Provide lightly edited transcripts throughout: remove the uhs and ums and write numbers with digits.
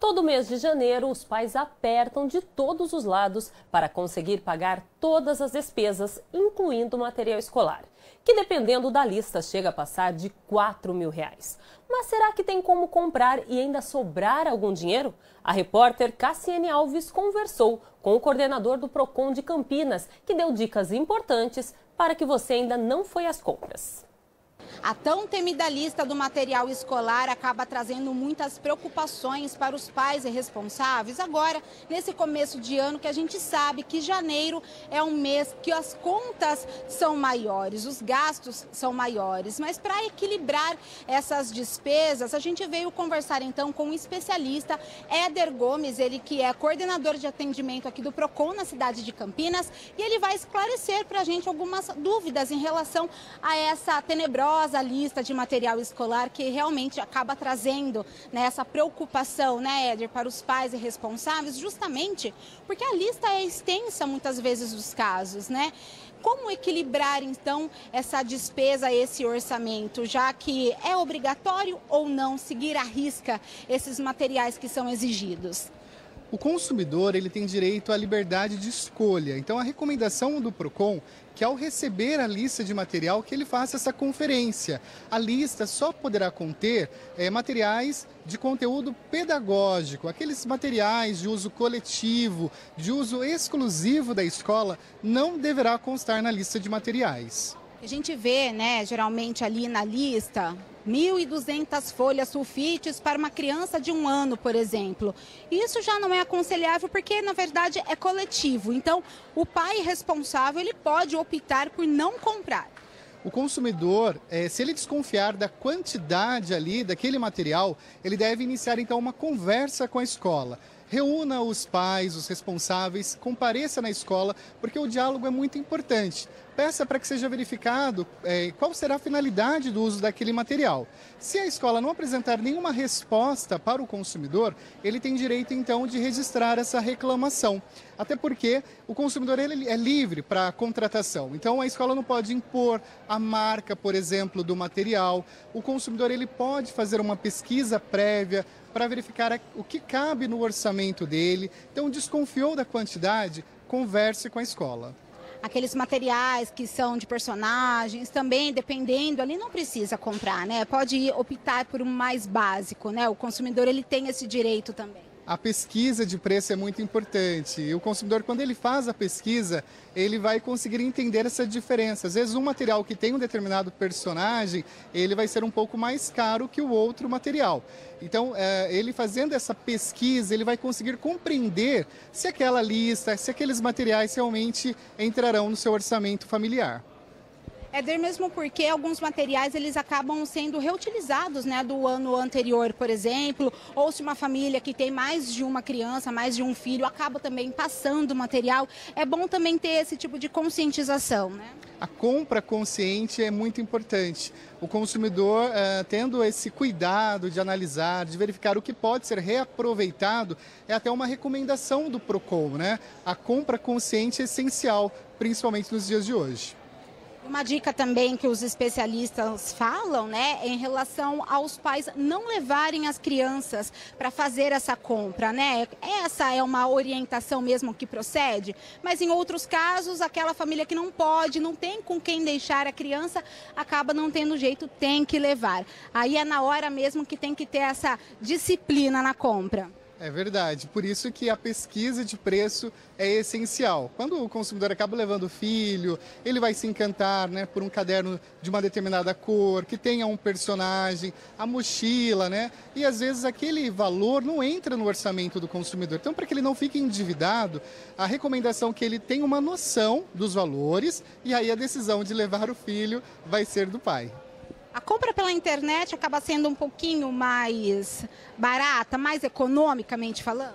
Todo mês de janeiro, os pais apertam de todos os lados para conseguir pagar todas as despesas, incluindo o material escolar, que dependendo da lista chega a passar de R$ 4.000. Mas será que tem como comprar e ainda sobrar algum dinheiro? A repórter Cassiane Alves conversou com o coordenador do Procon de Campinas, que deu dicas importantes para que você ainda não foi às compras. A tão temida lista do material escolar acaba trazendo muitas preocupações para os pais e responsáveis. Agora, nesse começo de ano, que a gente sabe que janeiro é um mês que as contas são maiores, os gastos são maiores. Mas para equilibrar essas despesas, a gente veio conversar então com um especialista, Éder Gomes, ele que é coordenador de atendimento aqui do Procon na cidade de Campinas, e ele vai esclarecer para a gente algumas dúvidas em relação a essa tenebrosa lista de material escolar que realmente acaba trazendo, né, essa preocupação, né, Éder, para os pais e responsáveis, justamente porque a lista é extensa muitas vezes dos casos, né? Como equilibrar, então, essa despesa, esse orçamento, já que é obrigatório ou não seguir à risca esses materiais que são exigidos? O consumidor ele tem direito à liberdade de escolha. Então, a recomendação do Procon que ao receber a lista de material que ele faça essa conferência. A lista só poderá conter materiais de conteúdo pedagógico, aqueles materiais de uso coletivo, de uso exclusivo da escola, não deverá constar na lista de materiais. A gente vê, né, geralmente ali na lista, 1.200 folhas sulfites para uma criança de 1 ano, por exemplo. Isso já não é aconselhável porque, na verdade, é coletivo. Então, o pai responsável ele pode optar por não comprar. O consumidor, se ele desconfiar da quantidade ali daquele material, ele deve iniciar então uma conversa com a escola. Reúna os pais, os responsáveis, compareça na escola, porque o diálogo é muito importante. Peça para que seja verificado qual será a finalidade do uso daquele material. Se a escola não apresentar nenhuma resposta para o consumidor, ele tem direito então de registrar essa reclamação. Até porque o consumidor ele é livre para a contratação. Então a escola não pode impor a marca, por exemplo, do material. O consumidor ele pode fazer uma pesquisa prévia para verificar o que cabe no orçamento dele. Então, desconfiou da quantidade, converse com a escola. Aqueles materiais que são de personagens, também dependendo, ali não precisa comprar, né? Pode optar por um mais básico, né? O consumidor ele tem esse direito também. A pesquisa de preço é muito importante e o consumidor, quando ele faz a pesquisa, ele vai conseguir entender essa diferença. Às vezes, um material que tem um determinado personagem, ele vai ser um pouco mais caro que o outro material. Então, ele fazendo essa pesquisa, ele vai conseguir compreender se aquela lista, se aqueles materiais realmente entrarão no seu orçamento familiar. Éder, mesmo porque alguns materiais eles acabam sendo reutilizados, né, do ano anterior, por exemplo, ou se uma família que tem mais de uma criança, mais de um filho, acaba também passando material, é bom também ter esse tipo de conscientização, né? A compra consciente é muito importante. O consumidor, tendo esse cuidado de analisar, de verificar o que pode ser reaproveitado, é até uma recomendação do Procon, né? A compra consciente é essencial, principalmente nos dias de hoje. Uma dica também que os especialistas falam, né, em relação aos pais não levarem as crianças para fazer essa compra, né? Essa é uma orientação mesmo que procede, mas em outros casos, aquela família que não pode, não tem com quem deixar a criança, acaba não tendo jeito, tem que levar. Aí é na hora mesmo que tem que ter essa disciplina na compra. É verdade, por isso que a pesquisa de preço é essencial. Quando o consumidor acaba levando o filho, ele vai se encantar, né, por um caderno de uma determinada cor, que tenha um personagem, a mochila, né? E às vezes aquele valor não entra no orçamento do consumidor. Então, para que ele não fique endividado, a recomendação é que ele tenha uma noção dos valores e aí a decisão de levar o filho vai ser do pai. A compra pela internet acaba sendo um pouquinho mais barata, mais economicamente falando?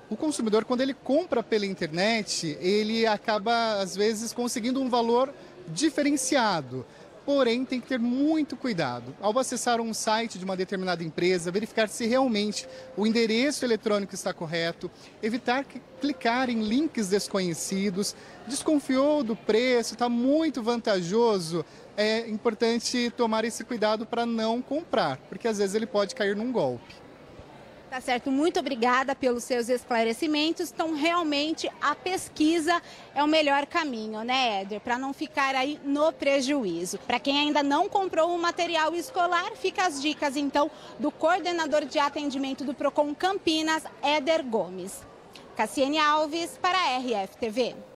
O consumidor, quando ele compra pela internet, ele acaba, às vezes, conseguindo um valor diferenciado. Porém, tem que ter muito cuidado. Ao acessar um site de uma determinada empresa, verificar se realmente o endereço eletrônico está correto, evitar clicar em links desconhecidos, desconfiou do preço, está muito vantajoso, é importante tomar esse cuidado para não comprar, porque às vezes ele pode cair num golpe. Tá certo, muito obrigada pelos seus esclarecimentos. Então, realmente, a pesquisa é o melhor caminho, né, Éder? Para não ficar aí no prejuízo. Para quem ainda não comprou o material escolar, fica as dicas, então, do coordenador de atendimento do Procon Campinas, Éder Gomes. Cassiane Alves, para a RFTV.